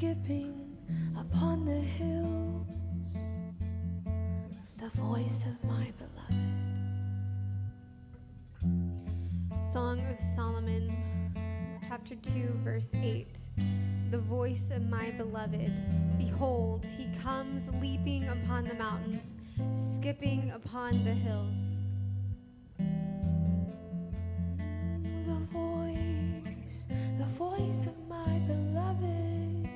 skipping upon the hills, the voice of my beloved. Song of Solomon, chapter 2, verse 8. The voice of my beloved. Behold, he comes leaping upon the mountains, skipping upon the hills. The voice of my beloved.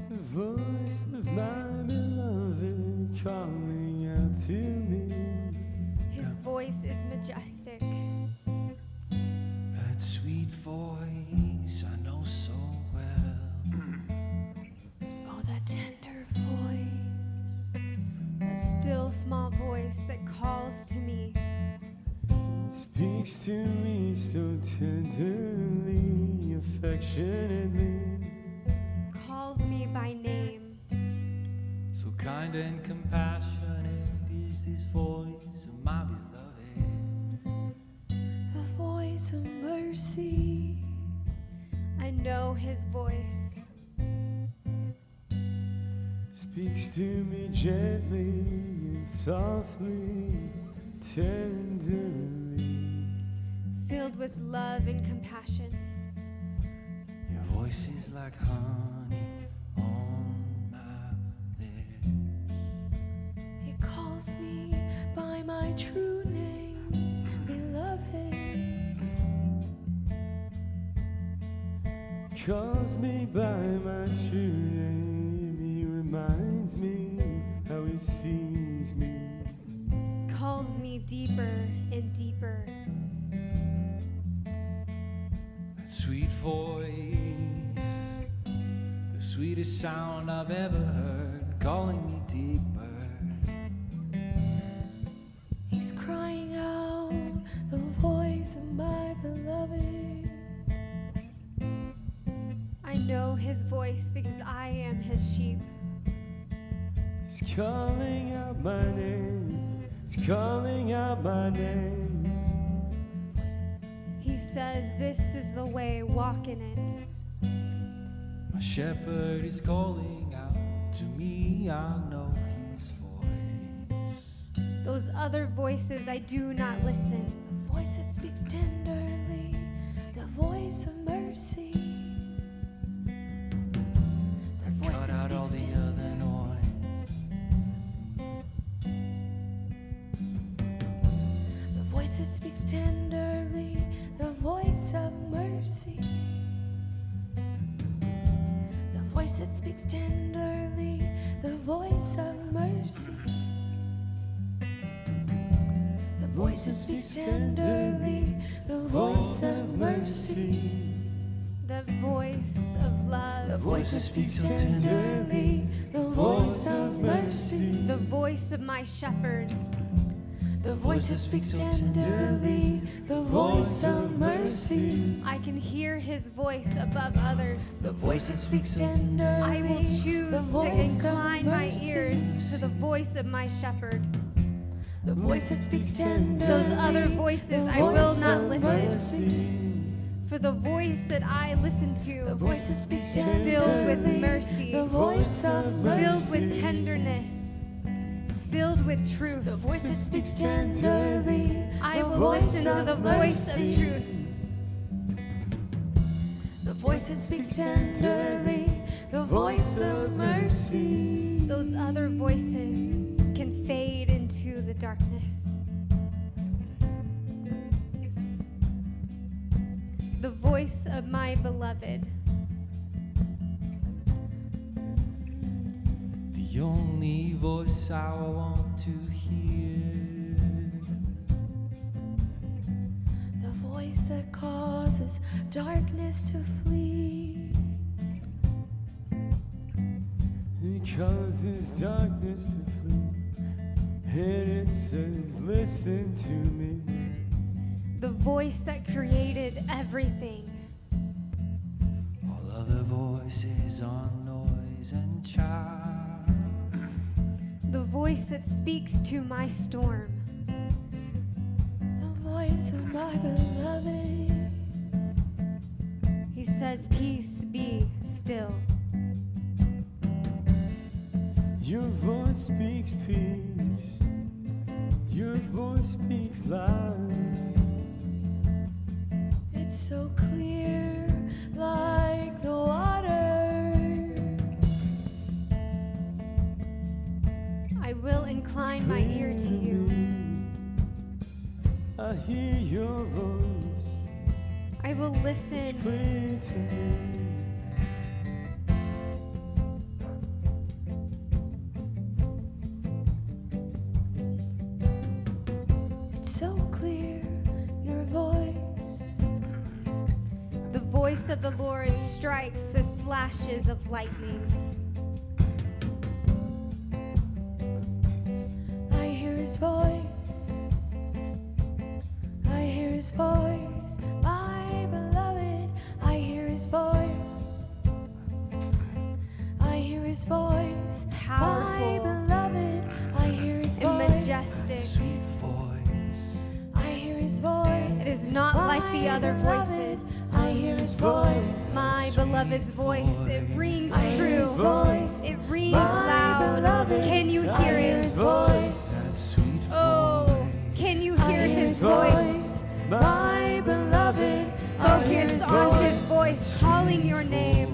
The voice of my beloved calling out to me. His voice is majestic. That sweet voice I know so well. Oh, that tender voice. That still small voice that calls to me. Speaks to me so tenderly, affectionately. Calls me by name. So kind and compassionate is this voice of my beloved. The voice of mercy. I know his voice. Speaks to me gently and softly, tenderly. Filled with love and compassion. Your voice is like honey on my lips. It calls me by my true name, beloved. Calls me by my true name. He reminds me how he sees me. Calls me deeper and deeper. That sweet voice, the sweetest sound I've ever heard, calling me deeper. He's crying out, the voice of my beloved. I know his voice because I am his sheep. He's calling out my name. He's calling out my name. He says, this is the way, walk in it. My shepherd is calling out to me, I know his voice. Those other voices, I do not listen. The voice that speaks tenderly, the voice of mercy. The voice Cut that out all speaks the tenderly. other noise. The voice that speaks tenderly, the voice of mercy. The voice that speaks tenderly, the voice of mercy. The voice that speaks tenderly, the voice of mercy. The voice of love. The voice that speaks tenderly, the voice of mercy. The voice of my shepherd. The voice that speaks tenderly, the voice of mercy. I can hear his voice above others. The voice that speaks tenderly, I will choose the to voice of incline my mercy. ears to the voice of my shepherd. The voice that speaks tenderly, Those other voices the I will voice not of listen. mercy. For the voice that I listen The to voice that speaks is filled with tenderly, mercy, the voice of is mercy. filled with tenderness, is filled with truth. The voice that speaks tenderly, I the will voice listen to the of voice of mercy. truth. The voice that speaks tenderly, the voice of mercy. Those other voices can fade into the darkness. The voice of my beloved. The only voice I want to hear. The voice that causes darkness to flee. It causes darkness to flee. And it says, listen to me. The voice that created everything. All other voices are noise and chaff. The voice that speaks to my storm. The voice of my beloved. says, "Peace, be still." Your voice speaks peace. Your voice speaks life. It's so clear like the water. I will incline my ear to you. I hear your voice. I will It's listen. clear to me. It's so clear, your voice. The voice of the Lord strikes with flashes of lightning. I hear his voice. I hear his voice. My beloved, I hear his voice. I hear his voice. My Powerful beloved, I hear his and voice. majestic. Sweet voice. I hear his voice. It is not like the My other beloved, voices. I hear his voice. My beloved's voice, it rings I hear his true. voice. It rings My loud. beloved, Can you I hear hear it? his voice. That sweet Oh, voice. can you I hear hear his voice? My beloved, I hear Focus his on his voice. voice calling your name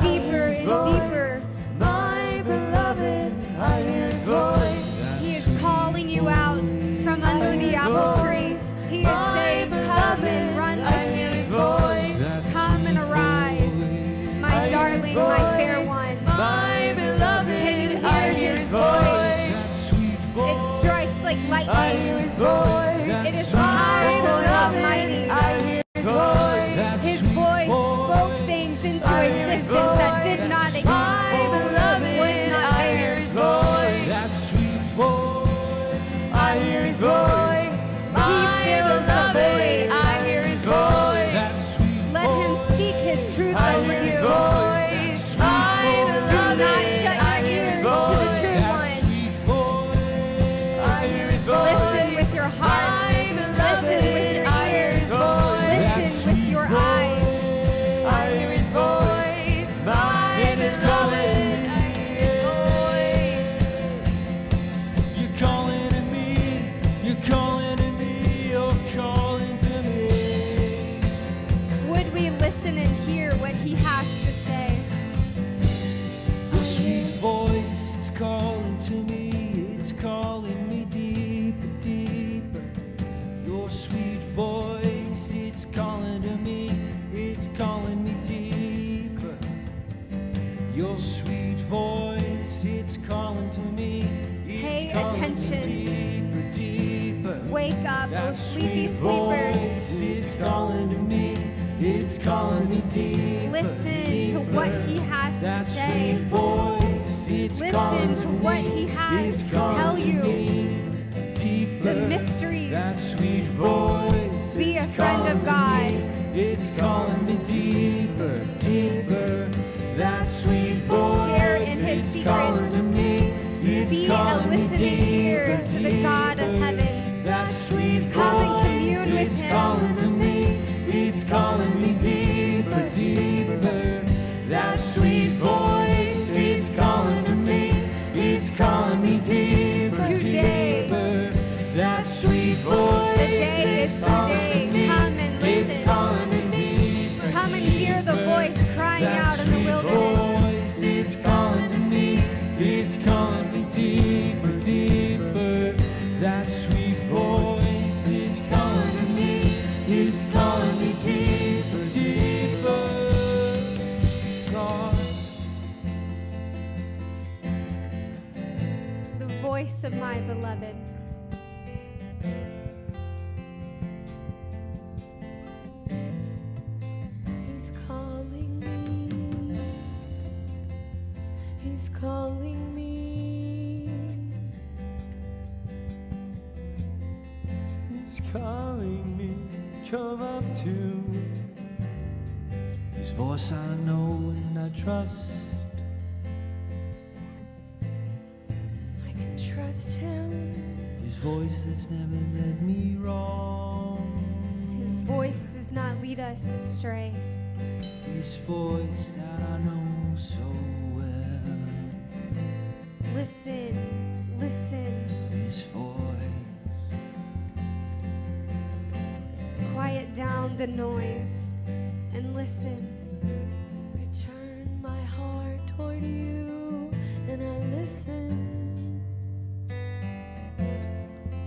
deeper and deeper. My beloved, I hear his voice. He is calling you out from under the apple trees. He is saying, "Come and run I with hear his me. voice. Come and arise, my darling, my fair one." My beloved, Can you I hear hear his his voice? voice. That sweet voice. It strikes like I hear lightning. his voice. It is My powerful and beloved, almighty. I hear his voice. That His sweet voice spoke things into I hear his existence that voice. did not My exist. beloved, Was not I hear there. his voice. That sweet voice. I hear his voice. My fills the beloved, void. I hear his voice. That sweet Let him speak his truth I over hear his you. voice. My Do not beloved, shut I your hear ears his to the voice. true That one. sweet voice. I hear his voice. Listen with your heart. My Listen with your beloved, I hear his ears. voice. Listen with your eyes. I hear his voice. My And it's calling. beloved, I hear his voice. You're calling to me. You're calling to me. You're calling to me. Would we listen and hear what he has to say? Your sweet voice, it's calling to me. It's calling me deeper, deeper. Your sweet voice, it's calling to me. It's calling me deeper. Your sweet voice, it's calling to me. It's Pay calling attention. me deeper, deeper. Wake up, That oh sleepy sweet sleepers. voice, it's calling to me. It's calling me deeper. Listen to deeper. what he has to That say. sweet voice, it's Listen calling to me. what he has It's to calling tell to you. me. Deeper. The mysteries. That sweet voice. Be a it's friend calling of to God. me. It's calling me deeper, deeper. That sweet voice. Share in his it's secrets. calling to me. It's Be a calling me listening ear deeper, to the God of deeper. heaven. That sweet Come and voice. commune with It's him. calling to me. It's calling me deeper, deeper. That sweet voice. It's calling to me. It's calling me deeper, Today. deeper. That sweet voice. The day is it's calling today. to me. Come and It's listen. calling me deeper, Come and hear the deeper. voice crying That out in the sweet wilderness. voice, it's calling to me. It's calling me deeper, deeper. That sweet voice, it's calling to me. It's calling me deeper, deeper. God. The voice of my beloved. He's calling me. He's calling me. It's calling me. Come up to me. His voice I know and I trust. I can trust him. His voice that's never led me wrong. His voice does not lead us astray. This voice that I know so well. Listen, listen. This voice. Quiet down the noise and listen. I turn my heart toward you and I listen.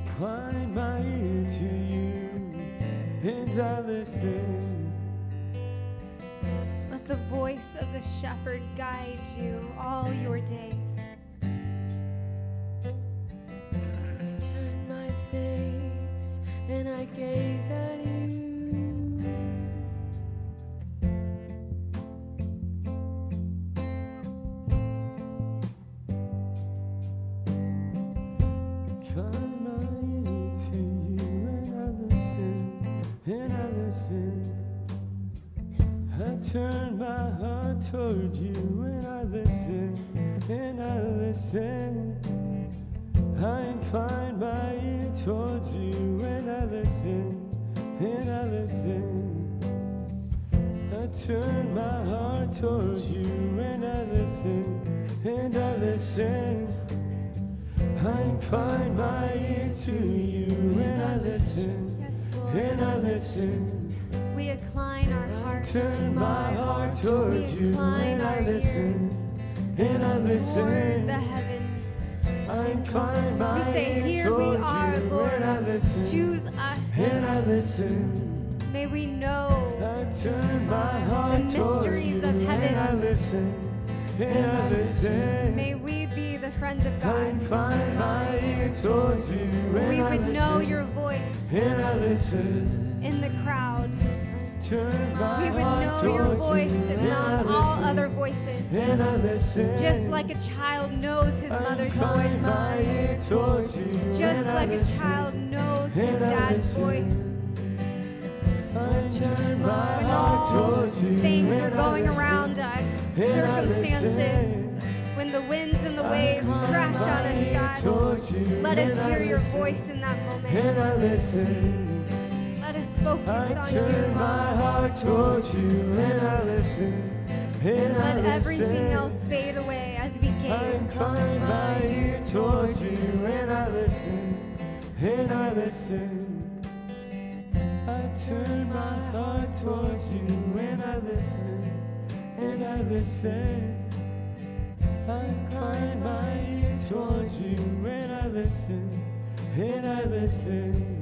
Incline my ear to you and I listen. Let the voice of the shepherd guide you all your days. I turn my face and I gaze at you. Incline my ear to you and I listen, and I listen. I turn my heart toward you and I listen, and I listen. I incline my ear towards you and I listen, and I listen. I turn my heart towards you and I listen, and I listen. I incline my ear to you and I listen, Yes, Lord. and I listen. We incline our hearts. Turn my heart towards We you incline and I our listen, and I toward listen. the heavens. I incline We my say, ear here we towards are, you Lord. and I listen, Choose us. and I listen. May we know I turn my heart the towards mysteries you of heaven. and I listen, and I listen. May we be the friends of I God. incline my ear towards you and We I would listen, know your voice and I listen. in the crowd. Turn my We would heart know your towards voice you and and I not all listen, other voices. and I listen. Just like a child knows his I mother's incline voice. my ear towards you Just and I like a listen, child knows his and I dad's listen. voice. I turn my When heart all towards you things are and I going listen, around us, and I circumstances, listen. when the winds and the I waves incline crash on my ear us, God, towards you let us and I hear your listen, voice in that and moment. I listen. Let us focus I on turn you. my heart towards you and I listen, and I Let everything listen. else fade away as we I gaze. incline my ear towards you and I listen, and I listen. I turn my heart towards you and I listen, and I listen. I incline my ear towards you and I listen, and I listen.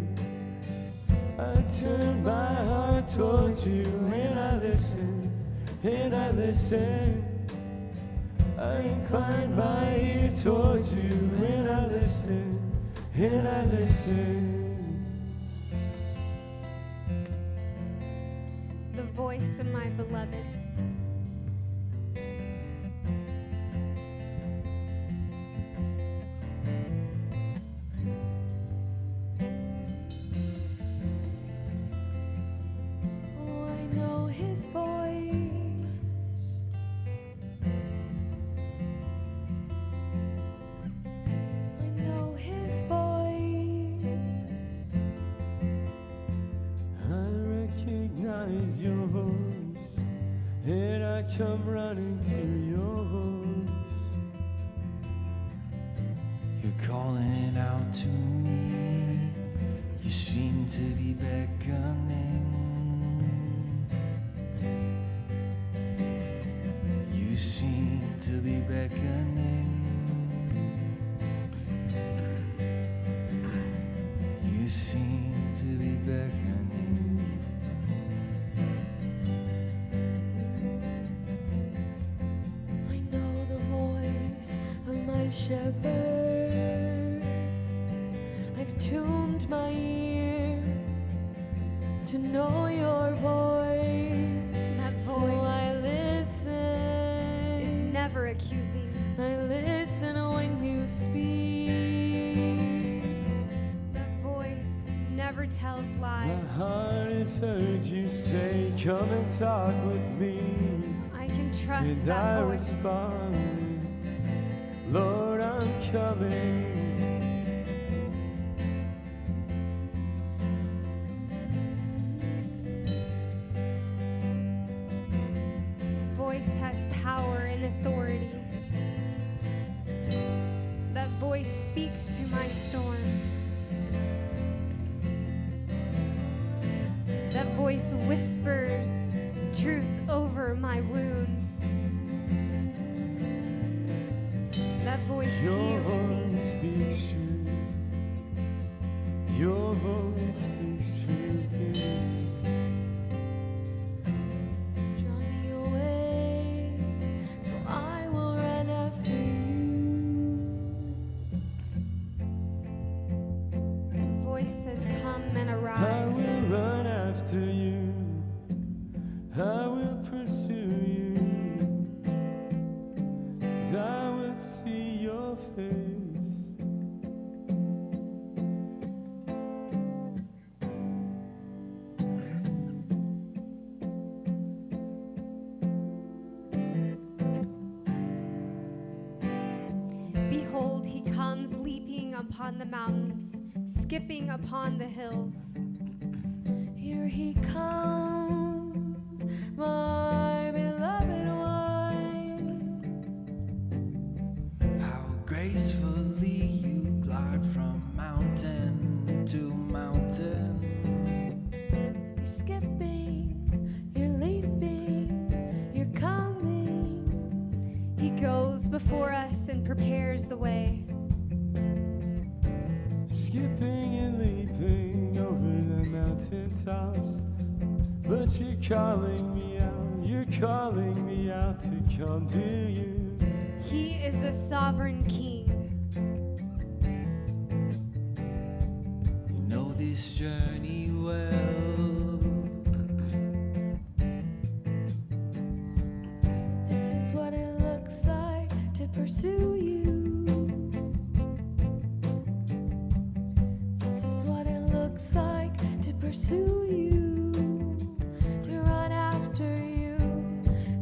I turn my heart towards you and I listen, and I listen. I incline my ear towards you and I listen, and I listen. The voice of my beloved. Oh, I know his voice. I know his voice. I recognize your voice, and I come running to your voice. You're calling out to me. You seem to be beckoning. You seem to be beckoning. You seem to be beckoning. I know the voice of my shepherd. I've tuned my ear to know your voice. That So voice I listen. is never accusing. I listen when you speak. That voice never tells My lies. heart has heard you say, come and talk with me. I can trust And that I voice. respond, Lord, I'm coming. voice has power and authority. That voice speaks to my storm. That voice whispers truth over my wounds. That voice Your heals me. voice speaks truth. Your voice speaks truth in me. Draw me away, so I will run after you. Your voice says, come and I arise. will run after you. I will pursue you. I will see your face. Behold, he comes leaping upon the mountains, skipping upon the hills. Here he comes, my beloved one. How gracefully you glide from mountain to mountain. You're skipping, you're leaping, you're coming. He goes before us and prepares the way. Skipping and leaping over the mountaintops. But you're calling me out. You're calling me out to come to you. He is the sovereign king. You know this journey well. This is what it looks like to pursue you. This is what it looks like to pursue you, to run after you.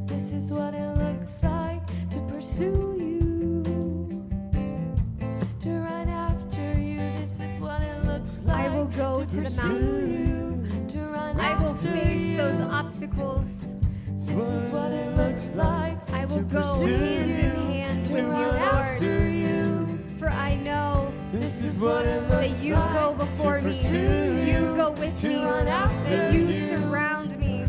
This is what it looks like to pursue you, to run after you. This is what it looks like. I will go to the mountains, to run I will after face you. those obstacles. This is what it looks like. I will To go pursue hand in you, hand to with run you, after Lord. you. For I know This is what it that looks you like go to before me. pursue You go with to me. run after That you you. surround me. You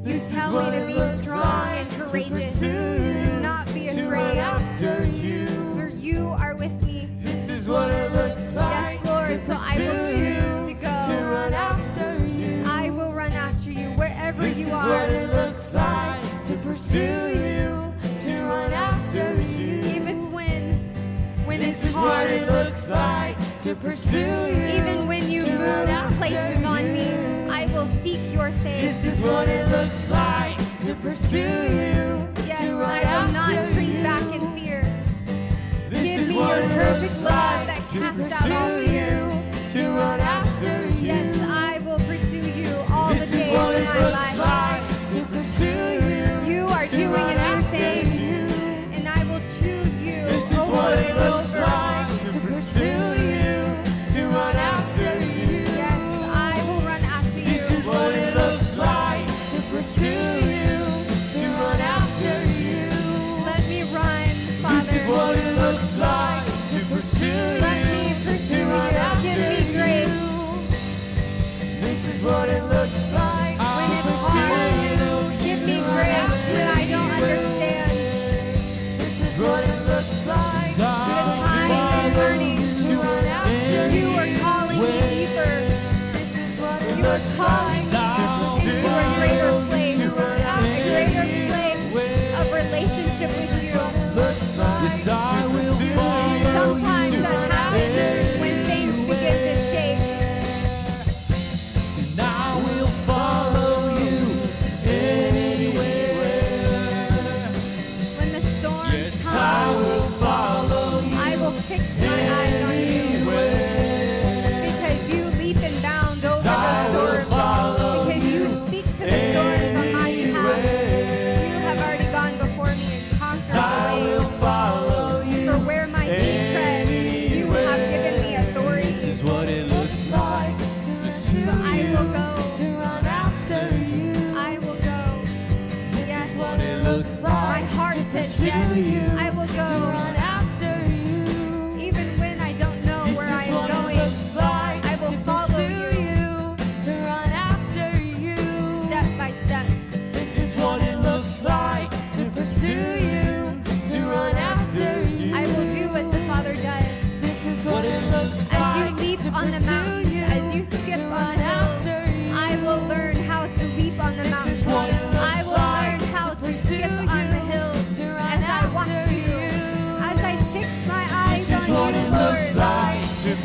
This is tell what me to it be looks strong like and to courageous. pursue To not be to run afraid. after you. For you are with me. This is what it looks like Yes, Lord, to so I will pursue choose to go. to run after you. I will run after you wherever This you is are. what it looks like to pursue you, to run after you. Even when This it's is what hard. it looks like to pursue you. Even when you to run move after places on you. me, I will seek your face. This is what it looks like to pursue you. Yes, to run I will not after shrink you. back in fear. This Give is me what your it perfect looks love like that to casts out all pursue fear. you, to run after you. Yes, I will pursue you all This the is days what of it my looks life. like to pursue you. You are to doing run a new after thing, you. and I will choose you This is over what it and looks over. like to pursue you, to run after you. Yes, I will run after you. This is what it looks like to pursue you, to run after you. Let me run, Father. This is what it looks like to pursue Let you, me pursue to run you. after Give me grace. you. This is what it looks like When to it's pursue hard, you, give to me run grace after when I don't you. understand. This is what it looks like to The pursue times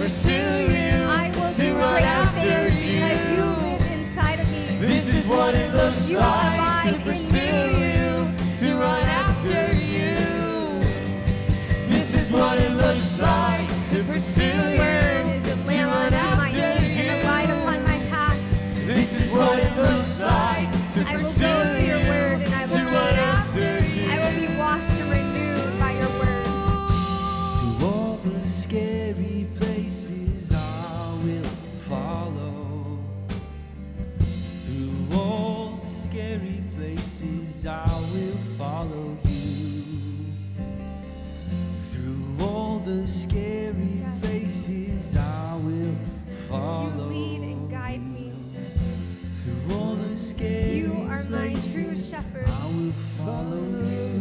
pursue you, I will to do run great after things you. because you live inside of me. This is what it looks You like abide to in pursue me. you, to run after you. This is what it looks like to pursue Your word you, is a to lamp run unto my after feet and a light you. upon my path. This is what it looks like to I will pursue go to your you, word and I to will run be after you. I will be washed and renewed by your word. To all the scary places I will follow. Through all the scary places I will follow you. Through all the scary Yes. places I will follow. You lead and guide me. Through all the scary You are my true places shepherd. I will follow you.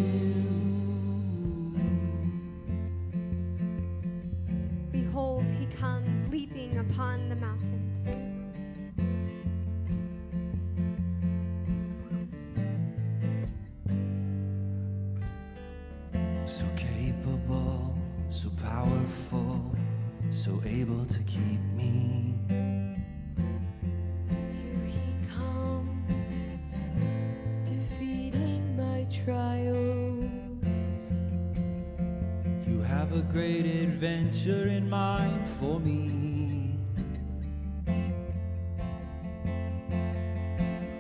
Behold, he comes leaping upon the mountains. So capable, so powerful, so able to keep me. Here he comes, defeating my trials. You have a great adventure in mind for me.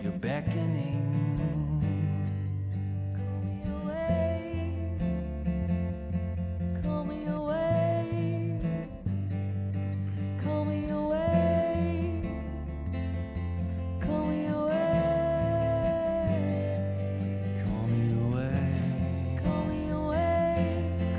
You're beckoning. Call me away, call me away, call me away, Call me away. call me away,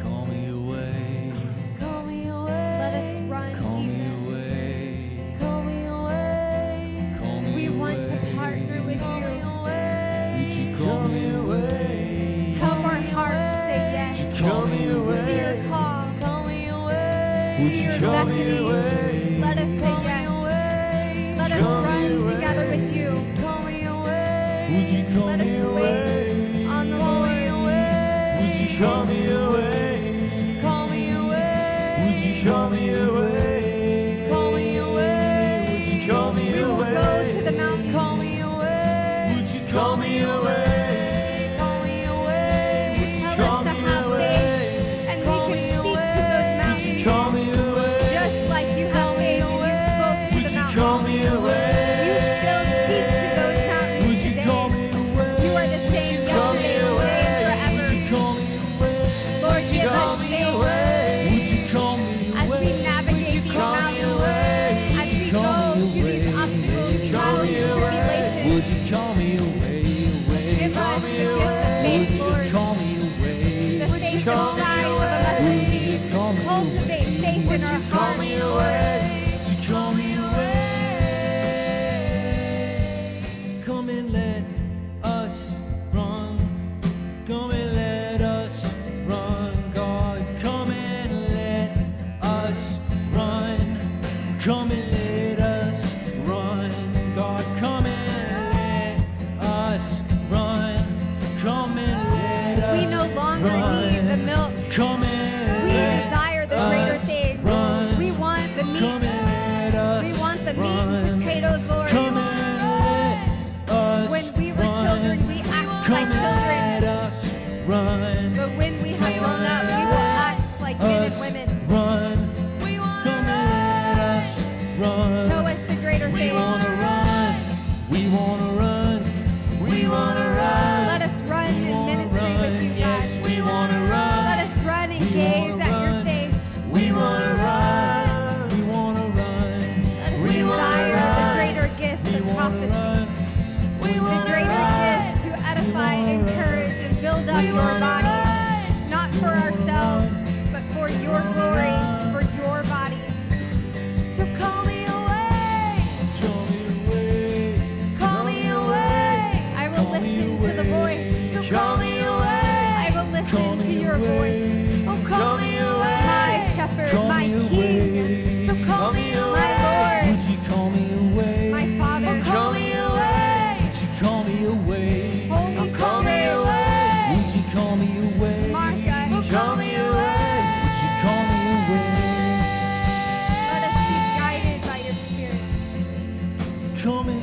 Call me away. call me away. Let us run, Call me Jesus. away. Call me away, Call me We away. want to partner with call me you. Would away. you call me away? Help our hearts say yes Would you call me to away? your call, Call me away. Would to you your call me beckoning. away? Let us say Call me yes. away. Let us Call me run away. together with you. Call me away. Would you call Let me us away? wait on the Call me Lord. away. Would you call me away? Call me away. Would you call me away? Call me away. Would you call me We will away? go to the mountain. Call me away. Would you call me away? Call me away. Tell Call us to me have away. faith, and we Call can me speak to away. those Would you mountains call me away? just like you have faith and you spoke to Would the you mountains. call me away? You still speak to those mountains Would you today. call me away? You are the same Call me yesterday, away. today, and Would you forever. call me away? Lord, give Call us me faith away. Would you call me as we away? navigate these call me mountains, away? as we Call go me to these away. obstacles, Would you call trials, me and away? tribulations. Would you call me away? Give us the gift of Would faith, you Lord. call me away? The faith the call me size of a away? mustard Would seed. you call me Cultivate away? faith in Would our you call hearts. me away? Would you call me away? Come and let us run. Come and let us run, God. Come and let us run. Come and let us run, God. Come and let us run. Come and let us We no longer run. need the milk. Come and We let desire the greater us things. run. We want the Come meat. and let us We want the meat run. and potatoes, Lord. Come and let us When we were run. children, we acted Come like and children. let us run. But when we have grown up, we will act like men and Us women. run. We want Come and let us run. Show us the greater We things. wanna run. We wanna run. We wanna run. Let us run We in wanna ministry run. with you, Yes, God. we wanna run. Let us run and We gaze wanna at your run. face. We wanna run. We wanna run. Let us We wanna desire the run. greater gifts We of wanna prophecy. run. We The wanna greater run. gifts to edify, We wanna encourage, and build up We your wanna body. run. Not for ourselves, but for your glory, for your body. So call me away. Show me the way. Call me away. I will Call me listen to the away. voice. So call me away. I will Call listen me to your away. voice. Oh, call me away. My shepherd, Call my me king, away. So call me my away. Lord, Would you call me away? my Father. Oh, call me away. Would you call me away? Holy Oh, call me Spirit, away. Would you call me away? mark us. Oh, call me away. Would you call me away? coming